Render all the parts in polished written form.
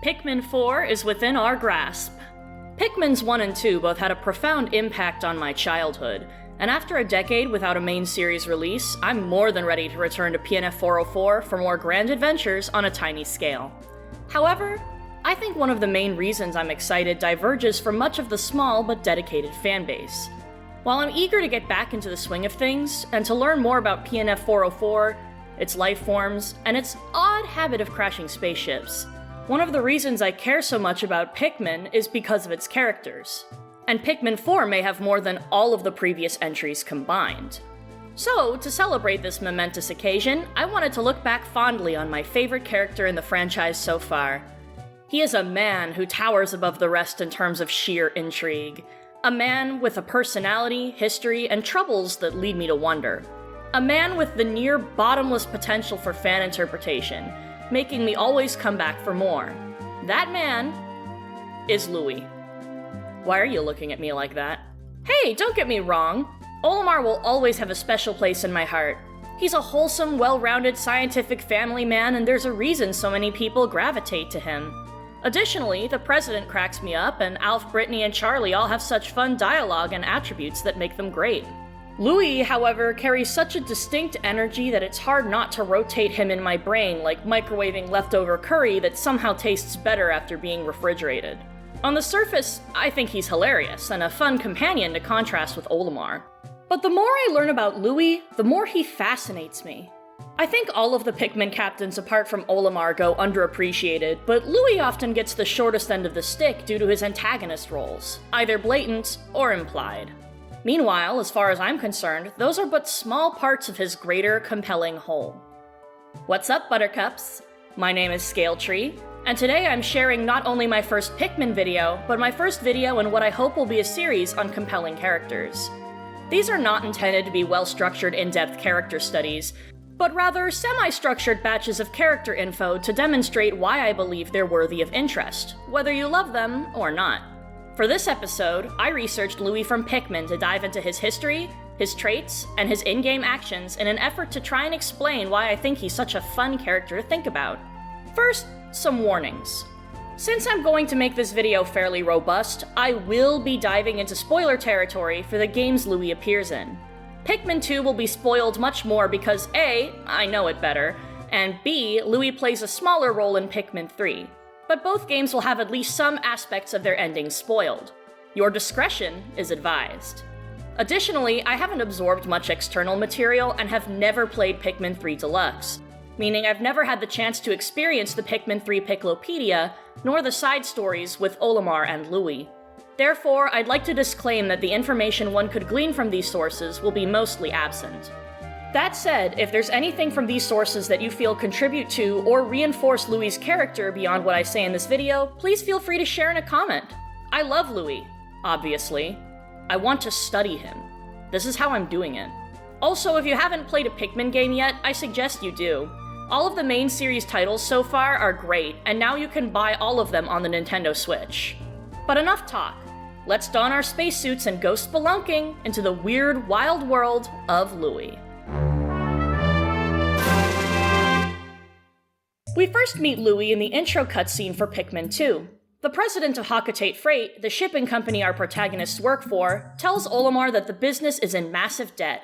Pikmin 4 is within our grasp. Pikmins 1 and 2 both had a profound impact on my childhood, and after a decade without a main series release, I'm more than ready to return to PNF 404 for more grand adventures on a tiny scale. However, I think one of the main reasons I'm excited diverges from much of the small but dedicated fanbase. While I'm eager to get back into the swing of things, and to learn more about PNF 404, its life forms, and its odd habit of crashing spaceships, one of the reasons I care so much about Pikmin is because of its characters. And Pikmin 4 may have more than all of the previous entries combined. So, to celebrate this momentous occasion, I wanted to look back fondly on my favorite character in the franchise so far. He is a man who towers above the rest in terms of sheer intrigue. A man with a personality, history, and troubles that lead me to wonder. A man with the near bottomless potential for fan interpretation, making me always come back for more. That man is Louie. Why are you looking at me like that? Hey, don't get me wrong. Olimar will always have a special place in my heart. He's a wholesome, well-rounded scientific family man, and there's a reason so many people gravitate to him. Additionally, the president cracks me up, and Alf, Brittany, and Charlie all have such fun dialogue and attributes that make them great. Louie, however, carries such a distinct energy that it's hard not to rotate him in my brain like microwaving leftover curry that somehow tastes better after being refrigerated. On the surface, I think he's hilarious and a fun companion to contrast with Olimar. But the more I learn about Louie, the more he fascinates me. I think all of the Pikmin captains apart from Olimar go underappreciated, but Louie often gets the shortest end of the stick due to his antagonist roles, either blatant or implied. Meanwhile, as far as I'm concerned, those are but small parts of his greater, compelling whole. What's up, Buttercups? My name is Scaletree, and today I'm sharing not only my first Pikmin video, but my first video in what I hope will be a series on compelling characters. These are not intended to be well-structured, in-depth character studies, but rather semi-structured batches of character info to demonstrate why I believe they're worthy of interest, whether you love them or not. For this episode, I researched Louie from Pikmin to dive into his history, his traits, and his in-game actions in an effort to try and explain why I think he's such a fun character to think about. First, some warnings. Since I'm going to make this video fairly robust, I will be diving into spoiler territory for the games Louie appears in. Pikmin 2 will be spoiled much more because A, I know it better, and B, Louie plays a smaller role in Pikmin 3. But both games will have at least some aspects of their endings spoiled. Your discretion is advised. Additionally, I haven't absorbed much external material and have never played Pikmin 3 Deluxe, meaning I've never had the chance to experience the Pikmin 3 Piclopedia, nor the side stories with Olimar and Louie. Therefore, I'd like to disclaim that the information one could glean from these sources will be mostly absent. That said, if there's anything from these sources that you feel contribute to or reinforce Louie's character beyond what I say in this video, please feel free to share in a comment. I love Louie, obviously. I want to study him. This is how I'm doing it. Also, if you haven't played a Pikmin game yet, I suggest you do. All of the main series titles so far are great, and now you can buy all of them on the Nintendo Switch. But enough talk. Let's don our spacesuits and go spelunking into the weird, wild world of Louie. We first meet Louie in the intro cutscene for Pikmin 2. The president of Hakatate Freight, the shipping company our protagonists work for, tells Olimar that the business is in massive debt.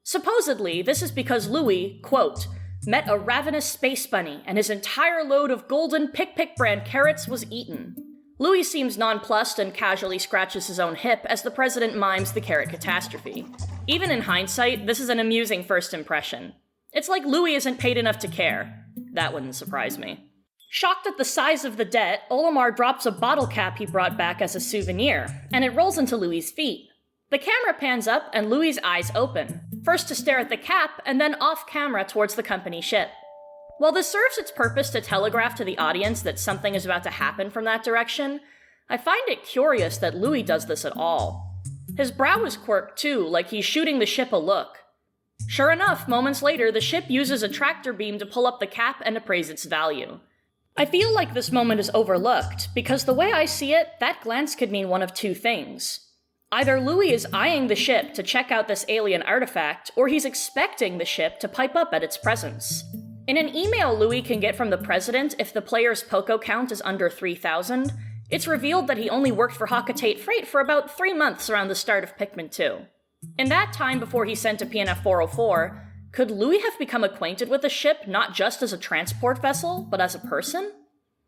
Supposedly, this is because Louie, quote, met a ravenous space bunny and his entire load of golden Pick brand carrots was eaten. Louie seems nonplussed and casually scratches his own hip as the president mimes the carrot catastrophe. Even in hindsight, this is an amusing first impression. It's like Louie isn't paid enough to care. That wouldn't surprise me. Shocked at the size of the debt, Olimar drops a bottle cap he brought back as a souvenir, and it rolls into Louie's feet. The camera pans up and Louie's eyes open, first to stare at the cap and then off-camera towards the company ship. While this serves its purpose to telegraph to the audience that something is about to happen from that direction, I find it curious that Louie does this at all. His brow is quirked too, like he's shooting the ship a look. Sure enough, moments later, the ship uses a tractor beam to pull up the cap and appraise its value. I feel like this moment is overlooked, because the way I see it, that glance could mean one of two things. Either Louie is eyeing the ship to check out this alien artifact, or he's expecting the ship to pipe up at its presence. In an email Louie can get from the president if the player's Poco count is under 3,000, it's revealed that he only worked for Hakatate Freight for about 3 months around the start of Pikmin 2. In that time before he sent to PNF 404, could Louie have become acquainted with the ship not just as a transport vessel, but as a person?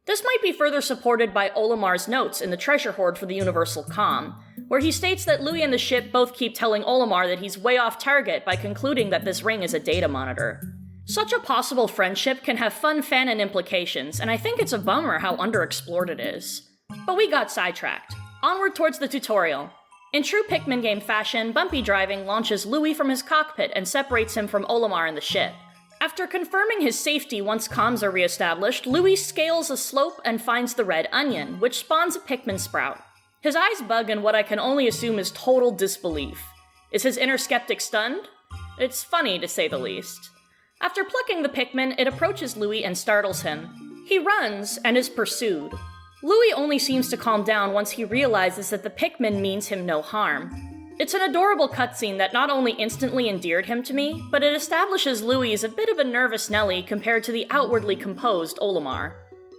This might be further supported by Olimar's notes in the treasure hoard for the Universal Comm, where he states that Louie and the ship both keep telling Olimar that he's way off target by concluding that this ring is a data monitor. Such a possible friendship can have fun fanon implications, and I think it's a bummer how underexplored it is. But we got sidetracked. Onward towards the tutorial. In true Pikmin game fashion, bumpy driving launches Louie from his cockpit and separates him from Olimar and the ship. After confirming his safety once comms are reestablished, Louie scales a slope and finds the red onion, which spawns a Pikmin sprout. His eyes bug in what I can only assume is total disbelief. Is his inner skeptic stunned? It's funny, to say the least. After plucking the Pikmin, it approaches Louie and startles him. He runs and is pursued. Louie only seems to calm down once he realizes that the Pikmin means him no harm. It's an adorable cutscene that not only instantly endeared him to me, but it establishes Louie as a bit of a nervous Nelly compared to the outwardly composed Olimar.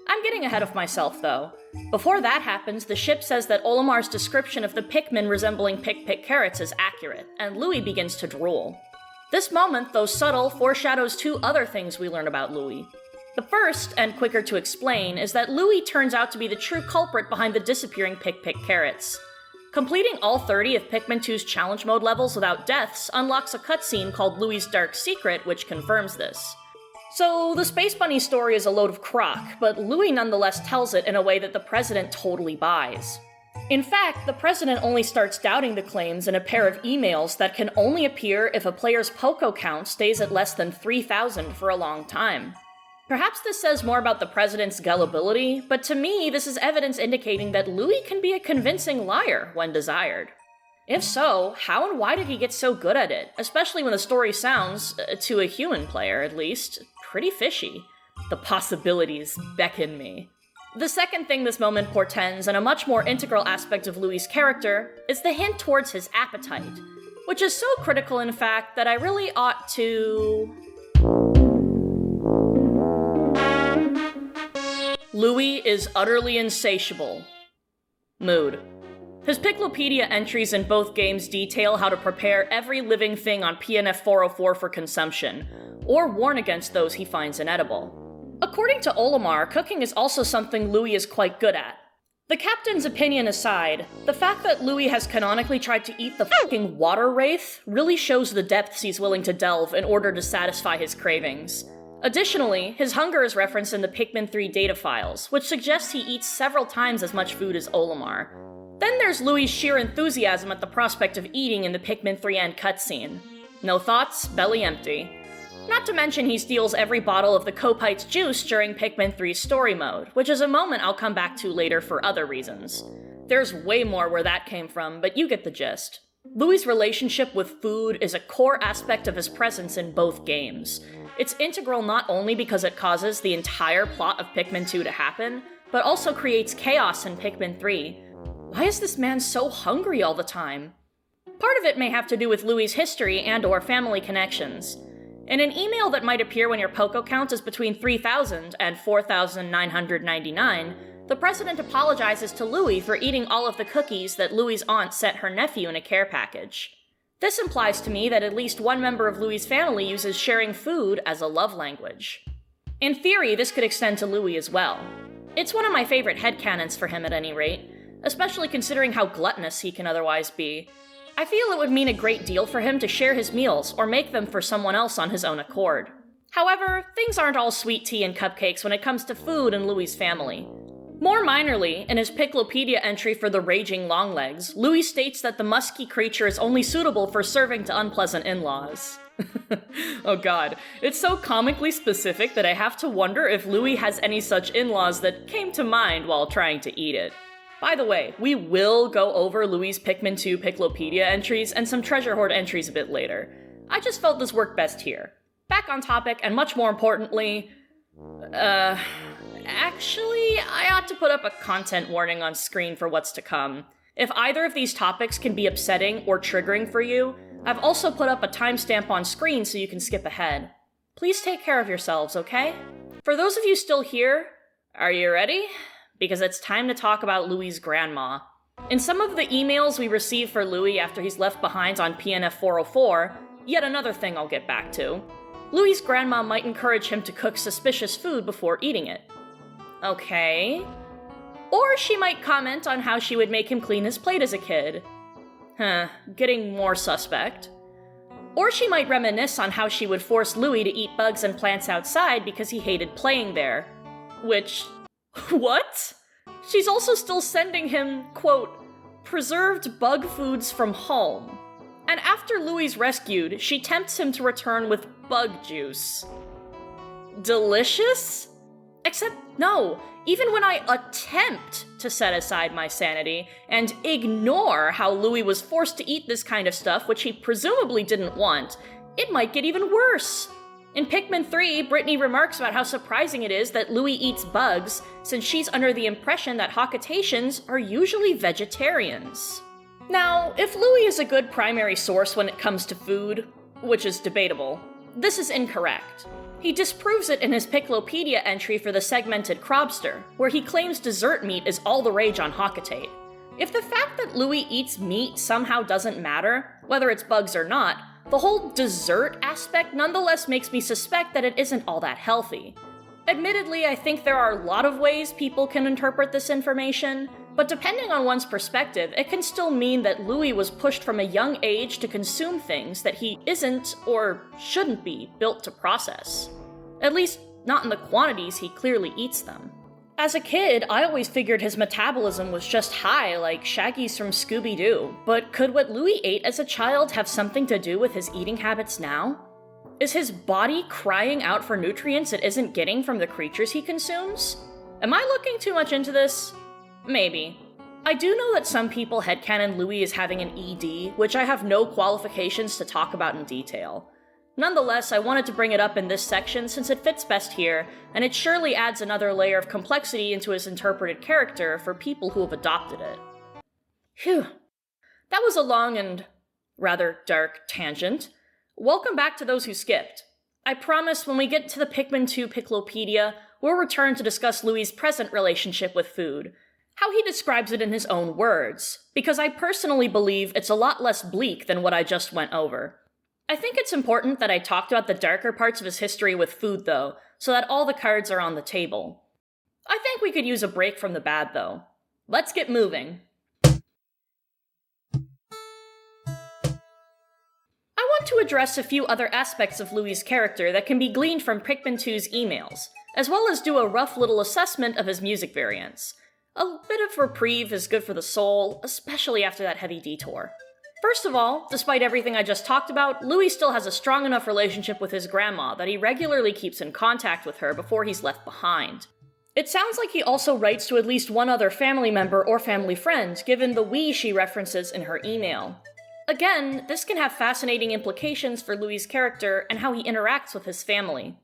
I'm getting ahead of myself, though. Before that happens, the ship says that Olimar's description of the Pikmin resembling Pick carrots is accurate, and Louie begins to drool. This moment, though subtle, foreshadows 2 other things we learn about Louie. The first, and quicker to explain, is that Louie turns out to be the true culprit behind the disappearing Pick carrots. Completing all 30 of Pikmin 2's challenge mode levels without deaths unlocks a cutscene called Louie's Dark Secret, which confirms this. So, the Space Bunny story is a load of crock, but Louie nonetheless tells it in a way that the president totally buys. In fact, the president only starts doubting the claims in a pair of emails that can only appear if a player's Poco count stays at less than 3,000 for a long time. Perhaps this says more about the president's gullibility, but to me, this is evidence indicating that Louie can be a convincing liar when desired. If so, how and why did he get so good at it, especially when the story sounds, to a human player at least, pretty fishy? The possibilities beckon me. The second thing this moment portends, and a much more integral aspect of Louie's character, is the hint towards his appetite, which is so critical in fact that I really ought to... Louie is utterly insatiable. Mood. His Piklopedia entries in both games detail how to prepare every living thing on PNF 404 for consumption, or warn against those he finds inedible. According to Olimar, cooking is also something Louie is quite good at. The captain's opinion aside, the fact that Louie has canonically tried to eat the fucking water wraith really shows the depths he's willing to delve in order to satisfy his cravings. Additionally, his hunger is referenced in the Pikmin 3 data files, which suggests he eats several times as much food as Olimar. Then there's Louie's sheer enthusiasm at the prospect of eating in the Pikmin 3 end cutscene. No thoughts, belly empty. Not to mention he steals every bottle of the Copite's juice during Pikmin 3's story mode, which is a moment I'll come back to later for other reasons. There's way more where that came from, but you get the gist. Louie's relationship with food is a core aspect of his presence in both games. It's integral not only because it causes the entire plot of Pikmin 2 to happen, but also creates chaos in Pikmin 3. Why is this man so hungry all the time? Part of it may have to do with Louie's history and/or family connections. In an email that might appear when your Poco count is between 3,000 and 4,999, the president apologizes to Louie for eating all of the cookies that Louie's aunt sent her nephew in a care package. This implies to me that at least one member of Louie's family uses sharing food as a love language. In theory, this could extend to Louie as well. It's one of my favorite headcanons for him at any rate, especially considering how gluttonous he can otherwise be. I feel it would mean a great deal for him to share his meals or make them for someone else on his own accord. However, things aren't all sweet tea and cupcakes when it comes to food in Louie's family. More minorly, in his Piklopedia entry for the Raging Longlegs, Louie states that the musky creature is only suitable for serving to unpleasant in-laws. Oh god, it's so comically specific that I have to wonder if Louie has any such in-laws that came to mind while trying to eat it. By the way, we will go over Louie's Pikmin 2 Piklopedia entries and some Treasure Hoard entries a bit later. I just felt this worked best here. Back on topic, and much more importantly... Actually, I ought to put up a content warning on screen for what's to come. If either of these topics can be upsetting or triggering for you, I've also put up a timestamp on screen so you can skip ahead. Please take care of yourselves, okay? For those of you still here, are you ready? Because it's time to talk about Louie's grandma. In some of the emails we receive for Louie after he's left behind on PNF 404, yet another thing I'll get back to, Louie's grandma might encourage him to cook suspicious food before eating it. Okay. Or she might comment on how she would make him clean his plate as a kid. Getting more suspect. Or she might reminisce on how she would force Louie to eat bugs and plants outside because he hated playing there. Which... what? She's also still sending him, quote, preserved bug foods from home. And after Louie's rescued, she tempts him to return with bug juice. Delicious? Except, no, even when I attempt to set aside my sanity and ignore how Louie was forced to eat this kind of stuff, which he presumably didn't want, it might get even worse. In Pikmin 3, Brittany remarks about how surprising it is that Louie eats bugs, since she's under the impression that Hockatations are usually vegetarians. Now, if Louie is a good primary source when it comes to food, which is debatable, this is incorrect. He disproves it in his Piclopedia entry for the segmented Crobster, where he claims dessert meat is all the rage on Hockatate. If the fact that Louie eats meat somehow doesn't matter, whether it's bugs or not, the whole dessert aspect nonetheless makes me suspect that it isn't all that healthy. Admittedly, I think there are a lot of ways people can interpret this information, but depending on one's perspective, it can still mean that Louie was pushed from a young age to consume things that he isn't, or shouldn't be, built to process. At least, not in the quantities he clearly eats them. As a kid, I always figured his metabolism was just high, like Shaggy's from Scooby-Doo, but could what Louie ate as a child have something to do with his eating habits now? Is his body crying out for nutrients it isn't getting from the creatures he consumes? Am I looking too much into this? Maybe. I do know that some people headcanon Louie as having an ED, which I have no qualifications to talk about in detail. Nonetheless, I wanted to bring it up in this section since it fits best here, and it surely adds another layer of complexity into his interpreted character for people who have adopted it. Phew. That was a long and rather dark tangent. Welcome back to those who skipped. I promise when we get to the Pikmin 2 Piclopedia, we'll return to discuss Louie's present relationship with food, how he describes it in his own words, because I personally believe it's a lot less bleak than what I just went over. I think it's important that I talked about the darker parts of his history with food, though, so that all the cards are on the table. I think we could use a break from the bad, though. Let's get moving. I want to address a few other aspects of Louie's character that can be gleaned from Pikmin 2's emails, as well as do a rough little assessment of his music variants. A bit of reprieve is good for the soul, especially after that heavy detour. First of all, despite everything I just talked about, Louie still has a strong enough relationship with his grandma that he regularly keeps in contact with her before he's left behind. It sounds like he also writes to at least one other family member or family friend, given the we she references in her email. Again, this can have fascinating implications for Louie's character and how he interacts with his family.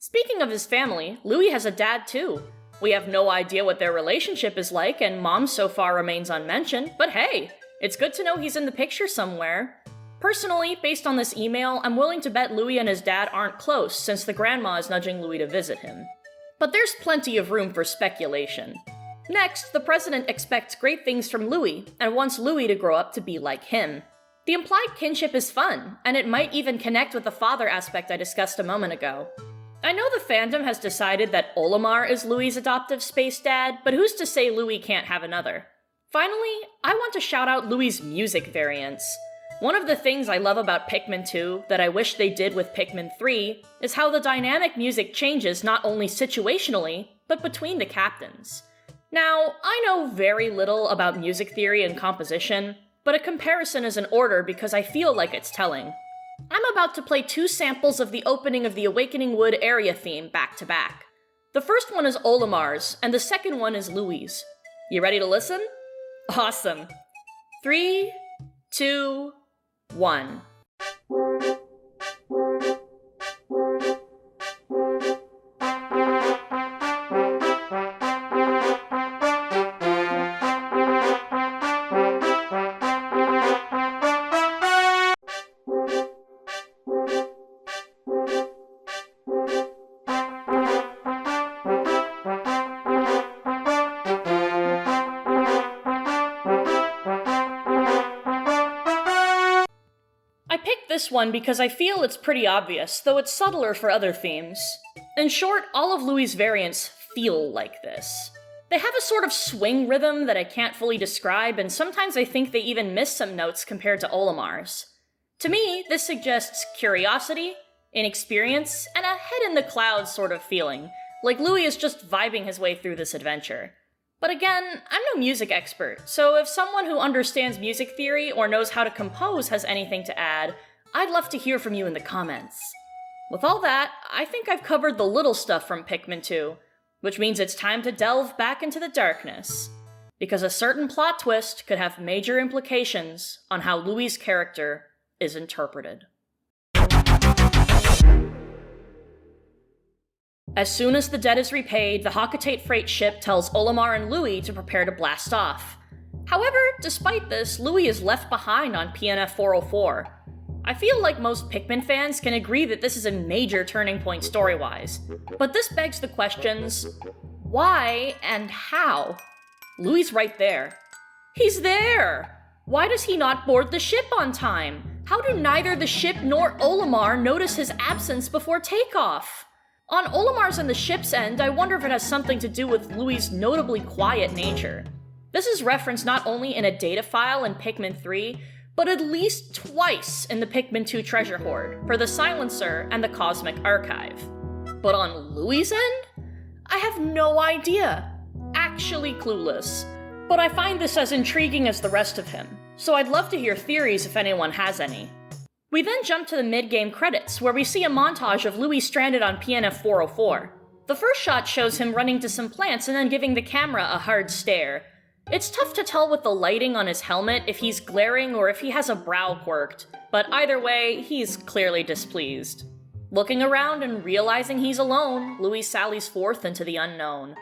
Speaking of his family, Louie has a dad too. We have no idea what their relationship is like, and Mom so far remains unmentioned, but hey! It's good to know he's in the picture somewhere. Personally, based on this email, I'm willing to bet Louie and his dad aren't close, since the grandma is nudging Louie to visit him. But there's plenty of room for speculation. Next, the president expects great things from Louie, and wants Louie to grow up to be like him. The implied kinship is fun, and it might even connect with the father aspect I discussed a moment ago. I know the fandom has decided that Olimar is Louie's adoptive space dad, but who's to say Louie can't have another? Finally, I want to shout out Louie's music variants. One of the things I love about Pikmin 2 that I wish they did with Pikmin 3 is how the dynamic music changes not only situationally, but between the captains. Now, I know very little about music theory and composition, but a comparison is in order because I feel like it's telling. I'm about to play 2 samples of the opening of the Awakening Wood area theme back to back. The first one is Olimar's, and the second one is Louie's. You ready to listen? Awesome. 3, 2, 1. this one because I feel it's pretty obvious, though it's subtler for other themes. In short, all of Louie's variants feel like this. They have a sort of swing rhythm that I can't fully describe, and sometimes I think they even miss some notes compared to Olimar's. To me, this suggests curiosity, inexperience, and a head-in-the-clouds sort of feeling, like Louie is just vibing his way through this adventure. But again, I'm no music expert, so if someone who understands music theory or knows how to compose has anything to add, I'd love to hear from you in the comments. With all that, I think I've covered the little stuff from Pikmin 2, which means it's time to delve back into the darkness, because a certain plot twist could have major implications on how Louie's character is interpreted. As soon as the debt is repaid, the Hakatate freight ship tells Olimar and Louie to prepare to blast off. However, despite this, Louie is left behind on PNF 404. I feel like most Pikmin fans can agree that this is a major turning point story-wise, but this begs the questions, why and how? Louie's right there. He's there! Why does he not board the ship on time? How do neither the ship nor Olimar notice his absence before takeoff? On Olimar's and the ship's end, I wonder if it has something to do with Louie's notably quiet nature. This is referenced not only in a data file in Pikmin 3, but at least twice in the Pikmin 2 treasure hoard, for the Silencer and the Cosmic Archive. But on Louie's end? I have no idea. Actually clueless. But I find this as intriguing as the rest of him, so I'd love to hear theories if anyone has any. We then jump to the mid-game credits, where we see a montage of Louie stranded on PNF 404. The first shot shows him running to some plants and then giving the camera a hard stare. It's tough to tell with the lighting on his helmet if he's glaring or if he has a brow quirked, but either way, he's clearly displeased. Looking around and realizing he's alone, Louie sallies forth into the unknown.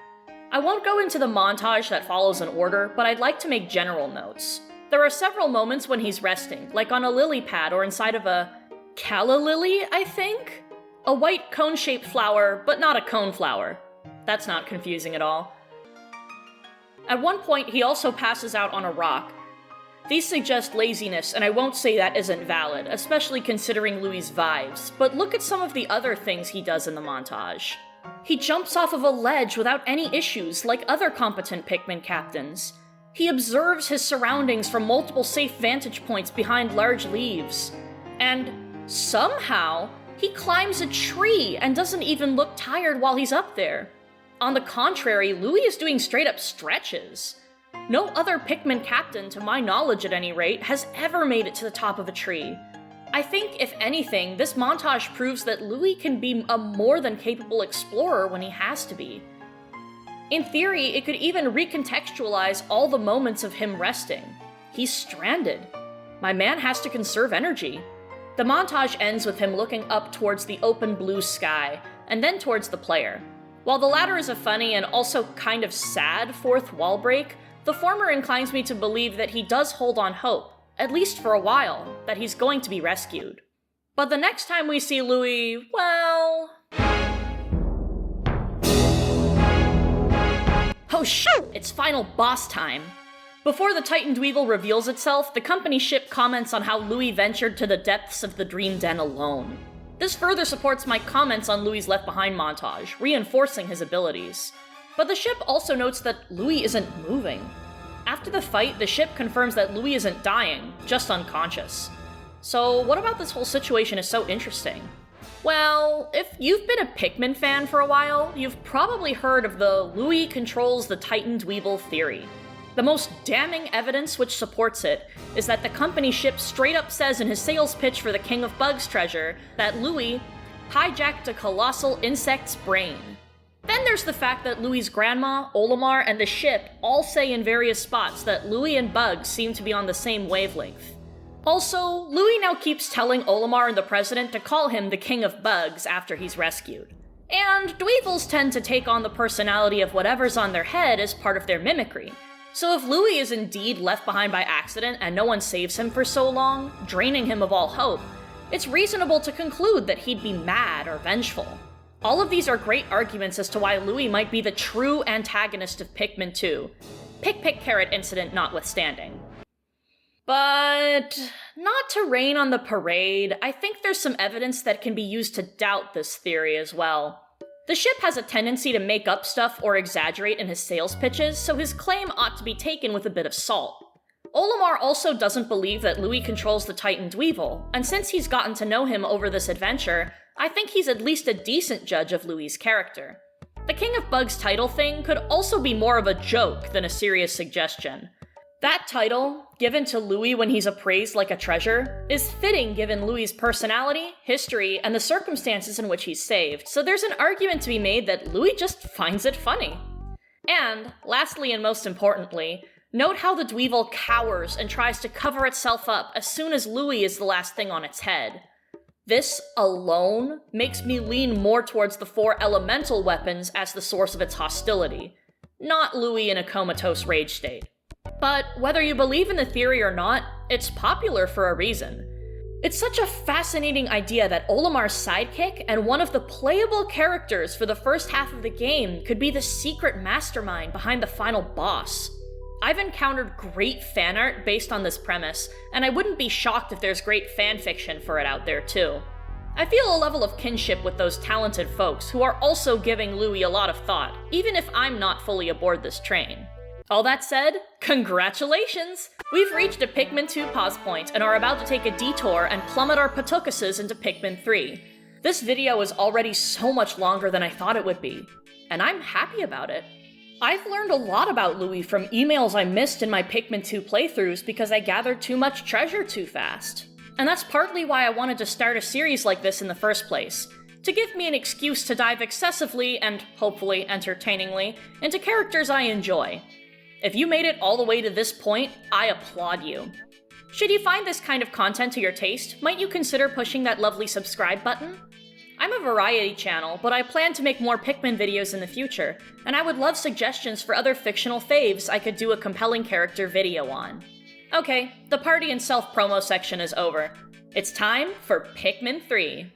I won't go into the montage that follows in order, but I'd like to make general notes. There are several moments when he's resting, like on a lily pad or inside of a calla lily, I think? A white cone-shaped flower, but not a cone flower. That's not confusing at all. At one point, he also passes out on a rock. These suggest laziness, and I won't say that isn't valid, especially considering Louie's vibes, but look at some of the other things he does in the montage. He jumps off of a ledge without any issues, like other competent Pikmin captains. He observes his surroundings from multiple safe vantage points behind large leaves. And somehow, he climbs a tree and doesn't even look tired while he's up there. On the contrary, Louie is doing straight-up stretches. No other Pikmin captain, to my knowledge at any rate, has ever made it to the top of a tree. I think, if anything, this montage proves that Louie can be a more than capable explorer when he has to be. In theory, it could even recontextualize all the moments of him resting. He's stranded. My man has to conserve energy. The montage ends with him looking up towards the open blue sky, and then towards the player. While the latter is a funny and also kind of sad fourth wall break, the former inclines me to believe that he does hold on hope, at least for a while, that he's going to be rescued. But the next time we see Louie, well... Oh shoot! It's final boss time! Before the Titan Dweevil reveals itself, the company ship comments on how Louie ventured to the depths of the Dream Den alone. This further supports my comments on Louie's Left Behind montage, reinforcing his abilities. But the ship also notes that Louie isn't moving. After the fight, the ship confirms that Louie isn't dying, just unconscious. So what about this whole situation is so interesting? Well, if you've been a Pikmin fan for a while, you've probably heard of the Louie controls the Titan Dweevil theory. The most damning evidence which supports it is that the company ship straight up says in his sales pitch for the King of Bugs treasure that Louie hijacked a colossal insect's brain. Then there's the fact that Louie's grandma, Olimar, and the ship all say in various spots that Louie and Bugs seem to be on the same wavelength. Also, Louie now keeps telling Olimar and the President to call him the King of Bugs after he's rescued. And Dweevils tend to take on the personality of whatever's on their head as part of their mimicry. So if Louie is indeed left behind by accident and no one saves him for so long, draining him of all hope, it's reasonable to conclude that he'd be mad or vengeful. All of these are great arguments as to why Louie might be the true antagonist of Pikmin 2, Pick Carrot incident notwithstanding. But not to rain on the parade, I think there's some evidence that can be used to doubt this theory as well. The ship has a tendency to make up stuff or exaggerate in his sales pitches, so his claim ought to be taken with a bit of salt. Olimar also doesn't believe that Louie controls the Titan Dweevil, and since he's gotten to know him over this adventure, I think he's at least a decent judge of Louie's character. The King of Bugs title thing could also be more of a joke than a serious suggestion. That title, given to Louie when he's appraised like a treasure, is fitting given Louie's personality, history, and the circumstances in which he's saved, so there's an argument to be made that Louie just finds it funny. And, lastly and most importantly, note how the Dweevil cowers and tries to cover itself up as soon as Louie is the last thing on its head. This alone makes me lean more towards the 4 elemental weapons as the source of its hostility, not Louie in a comatose rage state. But whether you believe in the theory or not, it's popular for a reason. It's such a fascinating idea that Olimar's sidekick and one of the playable characters for the first half of the game could be the secret mastermind behind the final boss. I've encountered great fan art based on this premise, and I wouldn't be shocked if there's great fanfiction for it out there too. I feel a level of kinship with those talented folks who are also giving Louie a lot of thought, even if I'm not fully aboard this train. All that said, congratulations! We've reached a Pikmin 2 pause point and are about to take a detour and plummet our Patukuses into Pikmin 3. This video is already so much longer than I thought it would be, and I'm happy about it. I've learned a lot about Louie from emails I missed in my Pikmin 2 playthroughs because I gathered too much treasure too fast. And that's partly why I wanted to start a series like this in the first place, to give me an excuse to dive excessively and, hopefully, entertainingly, into characters I enjoy. If you made it all the way to this point, I applaud you. Should you find this kind of content to your taste, might you consider pushing that lovely subscribe button? I'm a variety channel, but I plan to make more Pikmin videos in the future, and I would love suggestions for other fictional faves I could do a compelling character video on. Okay, the party and self-promo section is over. It's time for Pikmin 3.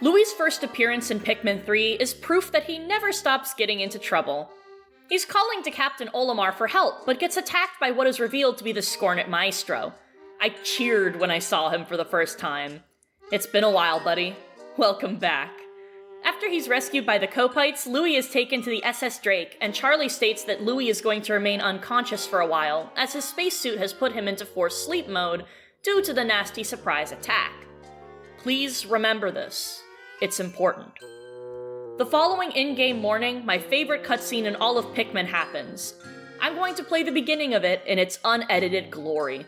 Louie's first appearance in Pikmin 3 is proof that he never stops getting into trouble. He's calling to Captain Olimar for help, but gets attacked by what is revealed to be the Skornet Maestro. I cheered when I saw him for the first time. It's been a while, buddy. Welcome back. After he's rescued by the Kopites, Louie is taken to the SS Drake, and Charlie states that Louie is going to remain unconscious for a while, as his spacesuit has put him into forced sleep mode due to the nasty surprise attack. Please remember this. It's important. The following in-game morning, my favorite cutscene in all of Pikmin happens. I'm going to play the beginning of it in its unedited glory.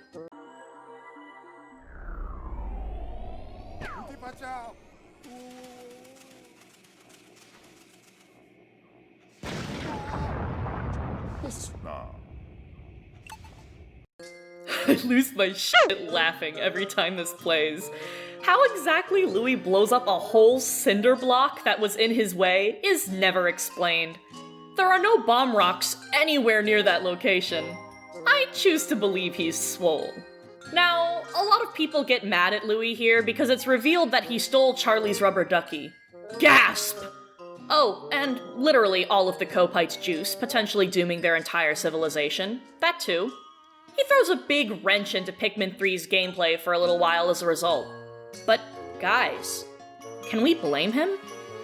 I lose my shit laughing every time this plays. How exactly Louie blows up a whole cinder block that was in his way is never explained. There are no bomb rocks anywhere near that location. I choose to believe he's swole. Now, a lot of people get mad at Louie here because it's revealed that he stole Charlie's rubber ducky. Gasp! Oh, and literally all of the Kopites' juice, potentially dooming their entire civilization. That too. He throws a big wrench into Pikmin 3's gameplay for a little while as a result. But, guys, can we blame him?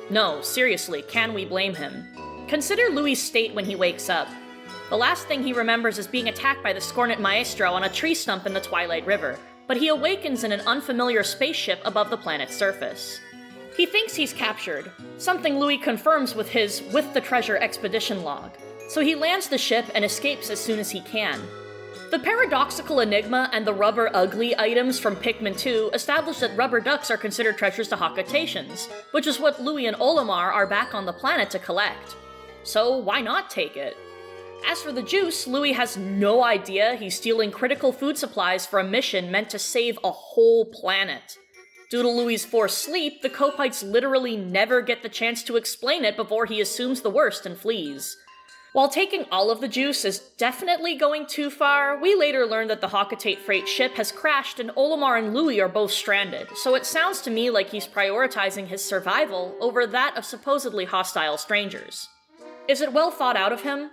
No, seriously, can we blame him? Consider Louie's state when he wakes up. The last thing he remembers is being attacked by the Skornet Maestro on a tree stump in the Twilight River, but he awakens in an unfamiliar spaceship above the planet's surface. He thinks he's captured, something Louie confirms with his With the Treasure expedition log, so he lands the ship and escapes as soon as he can. The paradoxical enigma and the rubber ugly items from Pikmin 2 establish that rubber ducks are considered treasures to Hakatations, which is what Louie and Olimar are back on the planet to collect. So why not take it? As for the juice, Louie has no idea he's stealing critical food supplies for a mission meant to save a whole planet. Due to Louie's forced sleep, the Kopites literally never get the chance to explain it before he assumes the worst and flees. While taking all of the juice is definitely going too far, we later learn that the Hakatate freight ship has crashed and Olimar and Louie are both stranded, so it sounds to me like he's prioritizing his survival over that of supposedly hostile strangers. Is it well thought out of him?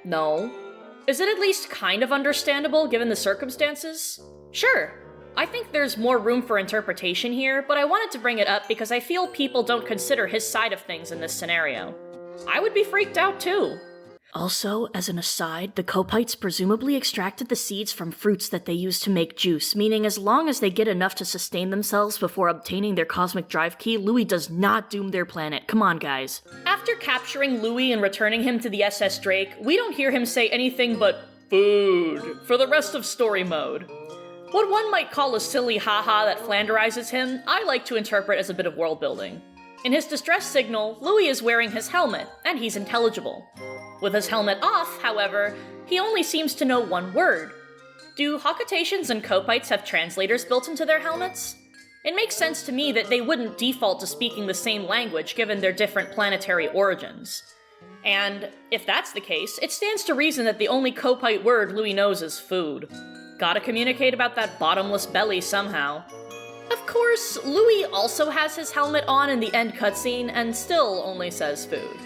No. Is it at least kind of understandable given the circumstances? Sure. I think there's more room for interpretation here, but I wanted to bring it up because I feel people don't consider his side of things in this scenario. I would be freaked out too. Also, as an aside, the Copites presumably extracted the seeds from fruits that they used to make juice, meaning as long as they get enough to sustain themselves before obtaining their cosmic drive key, Louie does not doom their planet. Come on, guys. After capturing Louie and returning him to the SS Drake, we don't hear him say anything but food for the rest of story mode. What one might call a silly haha that flanderizes him, I like to interpret as a bit of world building. In his distress signal, Louie is wearing his helmet, and he's intelligible. With his helmet off, however, he only seems to know one word. Do Hawkatations and Copites have translators built into their helmets? It makes sense to me that they wouldn't default to speaking the same language given their different planetary origins. And if that's the case, it stands to reason that the only Copite word Louie knows is food. Gotta communicate about that bottomless belly somehow. Of course, Louie also has his helmet on in the end cutscene and still only says food.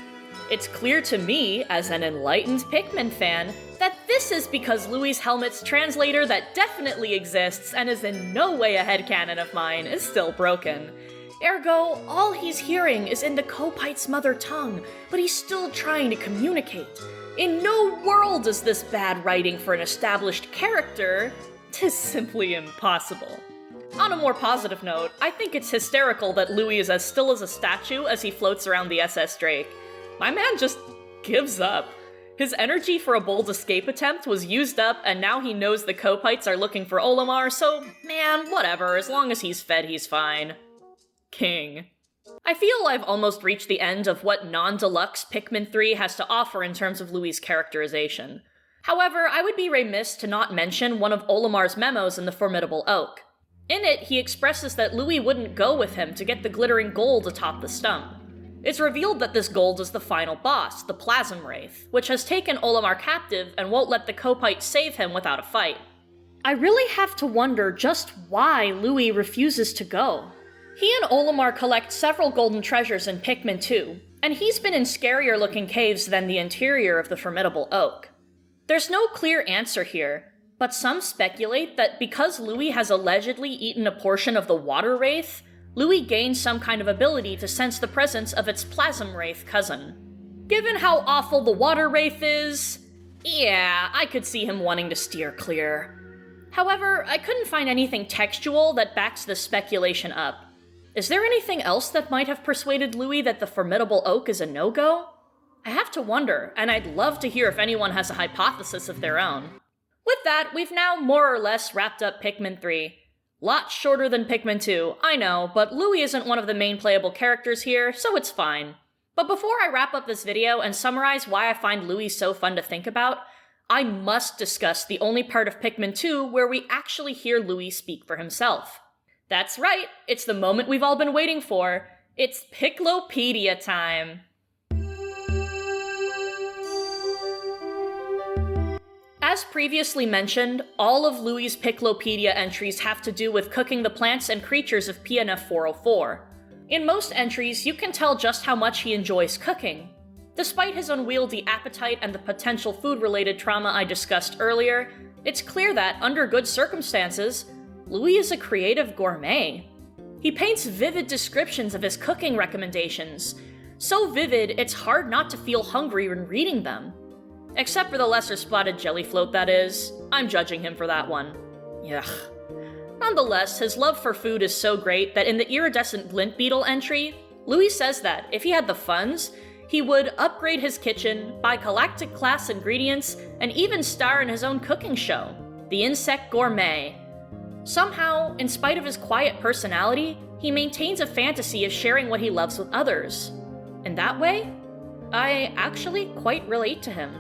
It's clear to me, as an enlightened Pikmin fan, that this is because Louie's helmet's translator that definitely exists and is in no way a headcanon of mine is still broken. Ergo, all he's hearing is in the Copite's mother tongue, but he's still trying to communicate. In no world is this bad writing for an established character. 'Tis simply impossible. On a more positive note, I think it's hysterical that Louie is as still as a statue as he floats around the SS Drake. My man just gives up. His energy for a bold escape attempt was used up, and now he knows the Copites are looking for Olimar, so man, whatever, as long as he's fed, he's fine. King. I feel I've almost reached the end of what non-deluxe Pikmin 3 has to offer in terms of Louie's characterization. However, I would be remiss to not mention one of Olimar's memos in the Formidable Oak. In it, he expresses that Louie wouldn't go with him to get the glittering gold atop the stump. It's revealed that this gold is the final boss, the Plasm Wraith, which has taken Olimar captive and won't let the Copites save him without a fight. I really have to wonder just why Louie refuses to go. He and Olimar collect several golden treasures in Pikmin 2, and he's been in scarier looking caves than the interior of the Formidable Oak. There's no clear answer here, but some speculate that because Louie has allegedly eaten a portion of the Water Wraith, Louie gains some kind of ability to sense the presence of its Plasm Wraith cousin. Given how awful the Water Wraith is, yeah, I could see him wanting to steer clear. However, I couldn't find anything textual that backs this speculation up. Is there anything else that might have persuaded Louie that the Formidable Oak is a no-go? I have to wonder, and I'd love to hear if anyone has a hypothesis of their own. With that, we've now more or less wrapped up Pikmin 3. Lot shorter than Pikmin 2, I know, but Louie isn't one of the main playable characters here, so it's fine. But before I wrap up this video and summarize why I find Louie so fun to think about, I must discuss the only part of Pikmin 2 where we actually hear Louie speak for himself. That's right, it's the moment we've all been waiting for. It's Piklopedia time. As previously mentioned, all of Louie's Piklopedia entries have to do with cooking the plants and creatures of PNF 404. In most entries, you can tell just how much he enjoys cooking. Despite his unwieldy appetite and the potential food-related trauma I discussed earlier, it's clear that, under good circumstances, Louie is a creative gourmet. He paints vivid descriptions of his cooking recommendations. So vivid, it's hard not to feel hungry when reading them. Except for the lesser spotted jelly float, that is. I'm judging him for that one. Yuck. Nonetheless, his love for food is so great that in the iridescent glint beetle entry, Louie says that, if he had the funds, he would upgrade his kitchen, buy galactic-class ingredients, and even star in his own cooking show, The Insect Gourmet. Somehow, in spite of his quiet personality, he maintains a fantasy of sharing what he loves with others. In that way, I actually quite relate to him.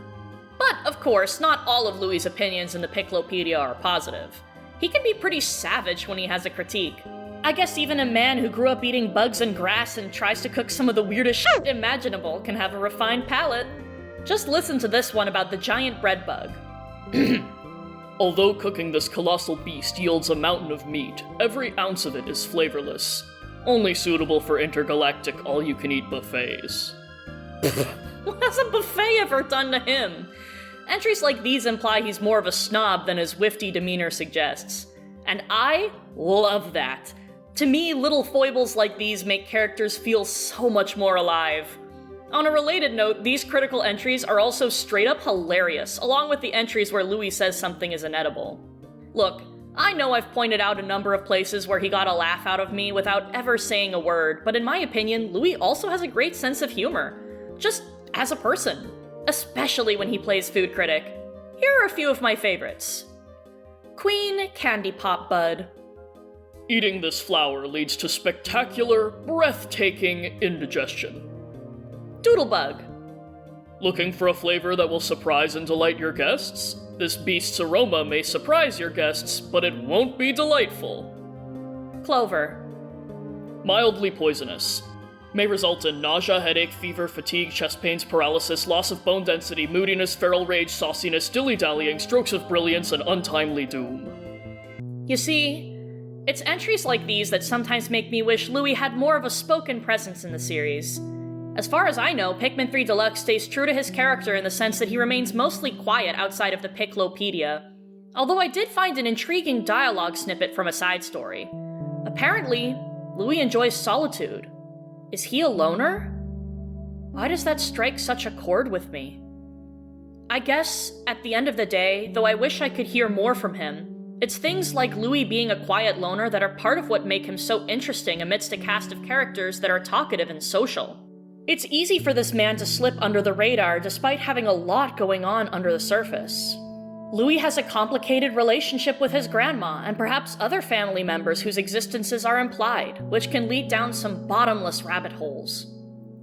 But, of course, not all of Louie's opinions in the Piklopedia are positive. He can be pretty savage when he has a critique. I guess even a man who grew up eating bugs and grass and tries to cook some of the weirdest shit imaginable can have a refined palate. Just listen to this one about the giant bread bug. Although cooking this colossal beast yields a mountain of meat, every ounce of it is flavorless. Only suitable for intergalactic all-you-can-eat buffets. What has a buffet ever done to him? Entries like these imply he's more of a snob than his wifty demeanor suggests. And I love that. To me, little foibles like these make characters feel so much more alive. On a related note, these critical entries are also straight up hilarious, along with the entries where Louie says something is inedible. Look, I know I've pointed out a number of places where he got a laugh out of me without ever saying a word, but in my opinion, Louie also has a great sense of humor. Just as a person. Especially when he plays food critic. Here are a few of my favorites. Queen Candy Pop Bud. Eating this flower leads to spectacular, breathtaking indigestion. Doodlebug. Looking for a flavor that will surprise and delight your guests? This beast's aroma may surprise your guests, but it won't be delightful. Clover. Mildly poisonous. May result in nausea, headache, fever, fatigue, chest pains, paralysis, loss of bone density, moodiness, feral rage, sauciness, dilly-dallying, strokes of brilliance, and untimely doom. You see, it's entries like these that sometimes make me wish Louie had more of a spoken presence in the series. As far as I know, Pikmin 3 Deluxe stays true to his character in the sense that he remains mostly quiet outside of the Piklopedia, although I did find an intriguing dialogue snippet from a side story. Apparently, Louie enjoys solitude. Is he a loner? Why does that strike such a chord with me? I guess, at the end of the day, though I wish I could hear more from him, it's things like Louie being a quiet loner that are part of what make him so interesting amidst a cast of characters that are talkative and social. It's easy for this man to slip under the radar despite having a lot going on under the surface. Louie has a complicated relationship with his grandma and perhaps other family members whose existences are implied, which can lead down some bottomless rabbit holes.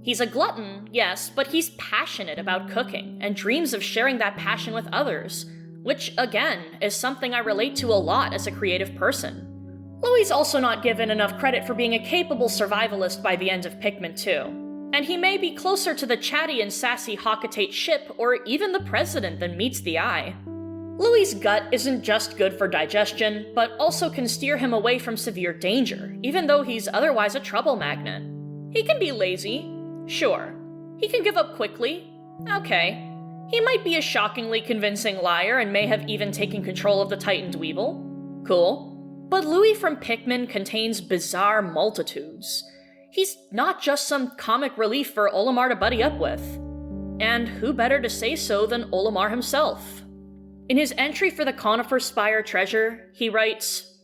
He's a glutton, yes, but he's passionate about cooking and dreams of sharing that passion with others, which, again, is something I relate to a lot as a creative person. Louie's also not given enough credit for being a capable survivalist by the end of Pikmin 2, and he may be closer to the chatty and sassy Hockatate ship or even the president than meets the eye. Louie's gut isn't just good for digestion, but also can steer him away from severe danger, even though he's otherwise a trouble magnet. He can be lazy, sure. He can give up quickly, okay. He might be a shockingly convincing liar and may have even taken control of the Titan Dweevil, cool. But Louie from Pikmin contains bizarre multitudes. He's not just some comic relief for Olimar to buddy up with. And who better to say so than Olimar himself? In his entry for the Conifer Spire treasure, he writes,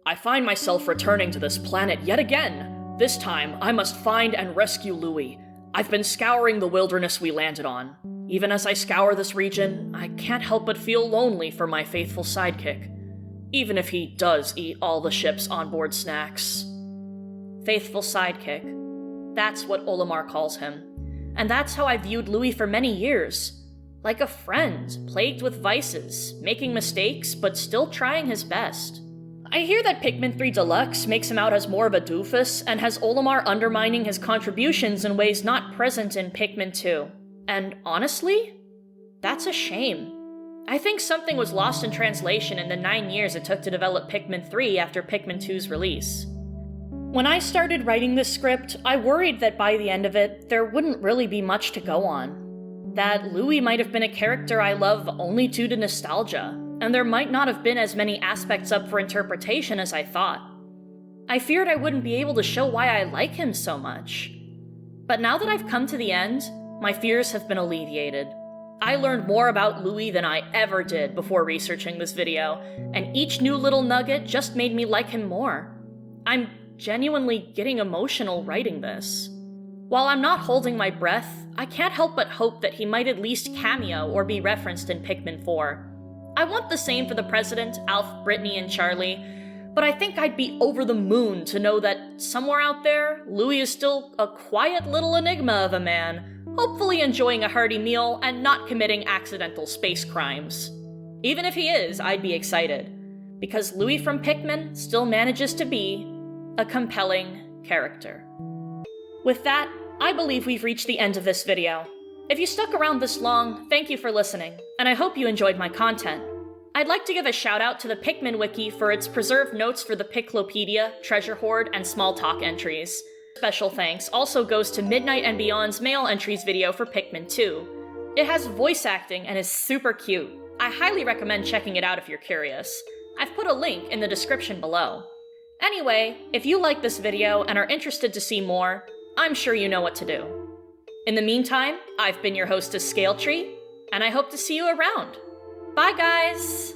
I find myself returning to this planet yet again. This time, I must find and rescue Louie. I've been scouring the wilderness we landed on. Even as I scour this region, I can't help but feel lonely for my faithful sidekick, even if he does eat all the ship's onboard snacks. Faithful sidekick. That's what Olimar calls him. And that's how I viewed Louie for many years. Like a friend, plagued with vices, making mistakes, but still trying his best. I hear that Pikmin 3 Deluxe makes him out as more of a doofus, and has Olimar undermining his contributions in ways not present in Pikmin 2. And honestly, that's a shame. I think something was lost in translation in the 9 years it took to develop Pikmin 3 after Pikmin 2's release. When I started writing this script, I worried that by the end of it, there wouldn't really be much to go on. That Louie might have been a character I love only due to nostalgia, and there might not have been as many aspects up for interpretation as I thought. I feared I wouldn't be able to show why I like him so much. But now that I've come to the end, my fears have been alleviated. I learned more about Louie than I ever did before researching this video, and each new little nugget just made me like him more. I'm genuinely getting emotional writing this. While I'm not holding my breath, I can't help but hope that he might at least cameo or be referenced in Pikmin 4. I want the same for the President, Alf, Brittany, and Charlie, but I think I'd be over the moon to know that somewhere out there, Louie is still a quiet little enigma of a man, hopefully enjoying a hearty meal and not committing accidental space crimes. Even if he is, I'd be excited, because Louie from Pikmin still manages to be a compelling character. With that, I believe we've reached the end of this video. If you stuck around this long, thank you for listening, and I hope you enjoyed my content. I'd like to give a shout out to the Pikmin Wiki for its preserved notes for the Piklopedia, Treasure Hoard, and Small Talk entries. Special thanks also goes to Midnight and Beyond's mail entries video for Pikmin 2. It has voice acting and is super cute. I highly recommend checking it out if you're curious. I've put a link in the description below. Anyway, if you like this video and are interested to see more, I'm sure you know what to do. In the meantime, I've been your hostess Scaletree, and I hope to see you around. Bye guys!